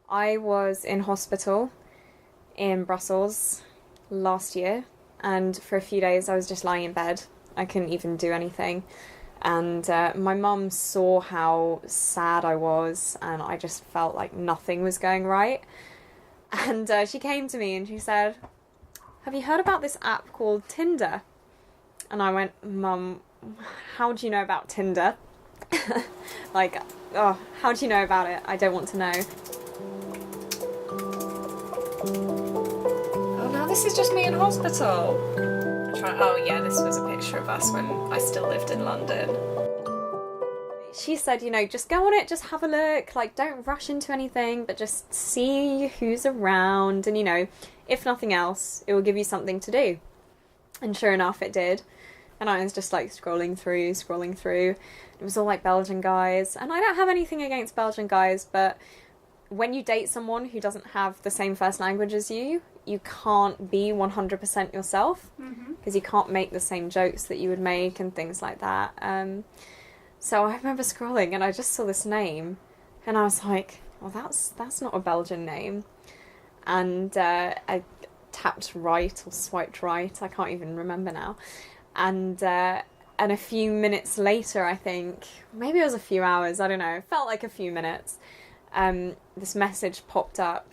I was in hospital in Brussels last year, and for a few days I was just lying in bed. I couldn't even do anything. And my mum saw how sad I was, and I just felt like nothing was going right. And she came to me and she said, "Have you heard about this app called Tinder?" And I went, "Mum, how do you know about Tinder?" Like, oh, how do you know about it? I don't want to know. Oh, now this is just me in hospital. Oh yeah, this was a picture of us when I still lived in London. She said, you know, just go on it, just have a look, like don't rush into anything, but just see who's around, and you know, if nothing else, it will give you something to do. And sure enough, it did. And I was just like scrolling through. It was all like Belgian guys, and I don't have anything against Belgian guys, but when you date someone who doesn't have the same first language as you can't be 100% yourself, because you can't make the same jokes that you would make and things like that. So I remember scrolling and I just saw this name and I was like, well, that's not a Belgian name. And I tapped right or swiped right, I can't even remember now. And a few minutes later, I think, maybe it was a few hours, I don't know, it felt like a few minutes, this message popped up.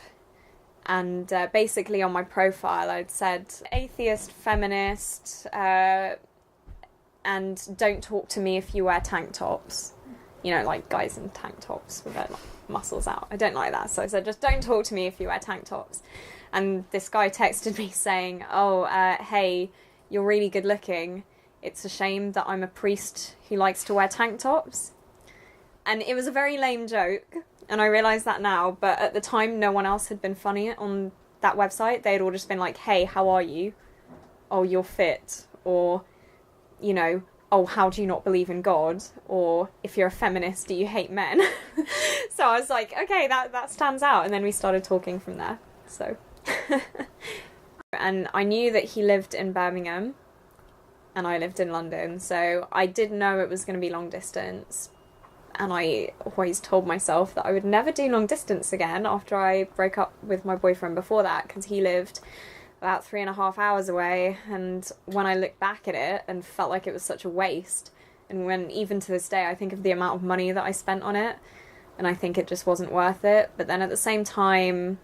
And basically on my profile I'd said atheist, feminist, and don't talk to me if you wear tank tops. You know, like guys in tank tops with their like, muscles out. I don't like that. So I said, just don't talk to me if you wear tank tops. And this guy texted me saying, oh, hey, you're really good looking. It's a shame that I'm a priest who likes to wear tank tops. And it was a very lame joke. And I realise that now, but at the time no one else had been funny on that website. They had all just been like, hey, how are you? Oh, you're fit. Or, you know, oh, how do you not believe in God? Or, if you're a feminist, do you hate men? So I was like, okay, that stands out. And then we started talking from there. So, and I knew that he lived in Birmingham and I lived in London. So I did know it was going to be long distance. And I always told myself that I would never do long distance again after I broke up with my boyfriend before that, because he lived about 3.5 hours away. And when I look back at it and felt like it was such a waste, and when even to this day I think of the amount of money that I spent on it, and I think it just wasn't worth it. But then at the same time,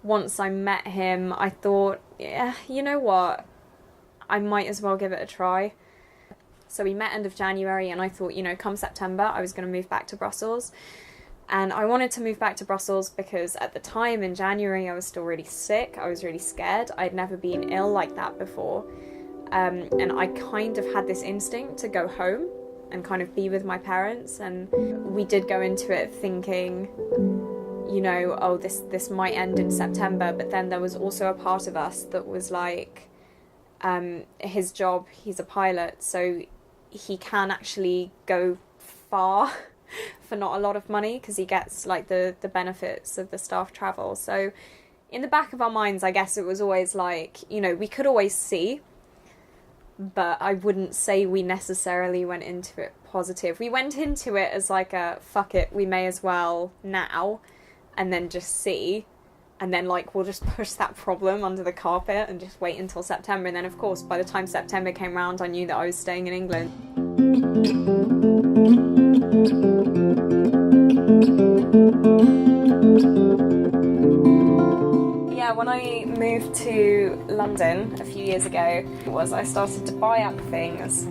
once I met him, I thought, yeah, you know what, I might as well give it a try. So we met end of January, and I thought, you know, come September, I was going to move back to Brussels. And I wanted to move back to Brussels because at the time in January, I was still really sick. I was really scared. I'd never been ill like that before. And I kind of had this instinct to go home and kind of be with my parents. And we did go into it thinking, you know, oh, this might end in September. But then there was also a part of us that was like, his job, he's a pilot, so he can actually go far for not a lot of money, because he gets like the benefits of the staff travel. So in the back of our minds, I guess it was always like, you know, we could always see, but I wouldn't say we necessarily went into it positive. We went into it as like a fuck it, we may as well now, and then just see. And then, like, we'll just push that problem under the carpet and just wait until September. And then, of course, by the time September came round, I knew that I was staying in England. Yeah, when I moved to London a few years ago, I started to buy up things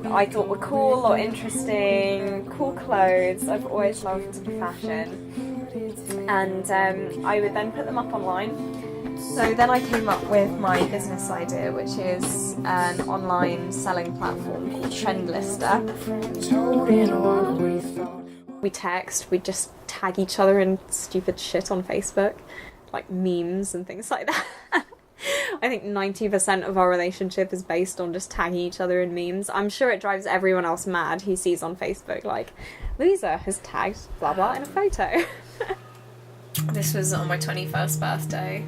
that I thought were cool or interesting, cool clothes. I've always loved fashion. And I would then put them up online. So then I came up with my business idea, which is an online selling platform called Trendlister. We text, we just tag each other in stupid shit on Facebook, like memes and things like that. I think 90% of our relationship is based on just tagging each other in memes. I'm sure it drives everyone else mad who sees on Facebook, like, Louisa has tagged blah blah in a photo. This was on my 21st birthday.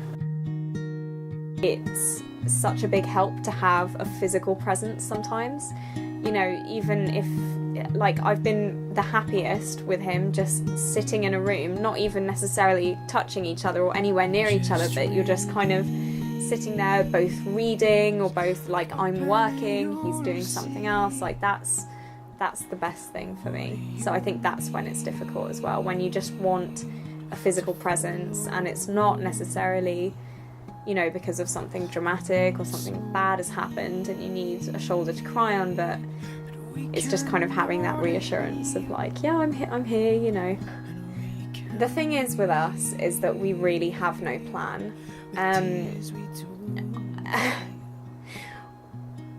It's such a big help to have a physical presence sometimes. You know, even if like, I've been the happiest with him just sitting in a room, not even necessarily touching each other or anywhere near each other, but you're just kind of sitting there both reading, or both, like, I'm working, he's doing something else. Like, that's the best thing for me. So I think that's when it's difficult as well, when you just want a physical presence, and it's not necessarily, you know, because of something dramatic or something bad has happened and you need a shoulder to cry on, but it's just kind of having that reassurance of like, yeah, I'm here, you know. The thing is with us is that we really have no plan.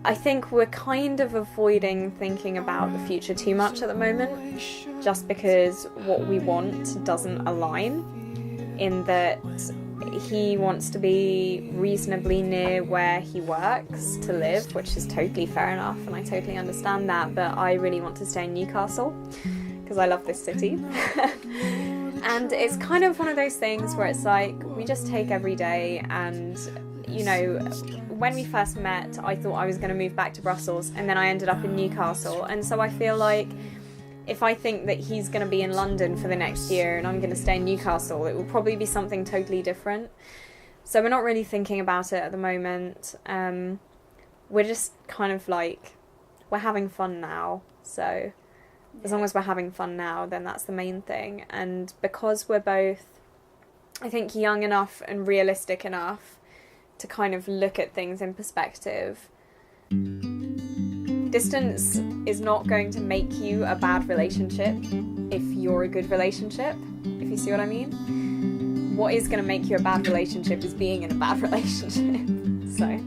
I think we're kind of avoiding thinking about the future too much at the moment, just because what we want doesn't align, in that he wants to be reasonably near where he works to live, which is totally fair enough, and I totally understand that, but I really want to stay in Newcastle because I love this city. And it's kind of one of those things where it's like, we just take every day, and, you know, when we first met, I thought I was going to move back to Brussels, and then I ended up in Newcastle, and so I feel like if I think that he's going to be in London for the next year and I'm going to stay in Newcastle, it will probably be something totally different. So we're not really thinking about it at the moment. We're just kind of like, we're having fun now. So as long as we're having fun now, then that's the main thing. And because we're both, I think, young enough and realistic enough to kind of look at things in perspective, distance is not going to make you a bad relationship if you're a good relationship, if you see what I mean. What is going to make you a bad relationship is being in a bad relationship. So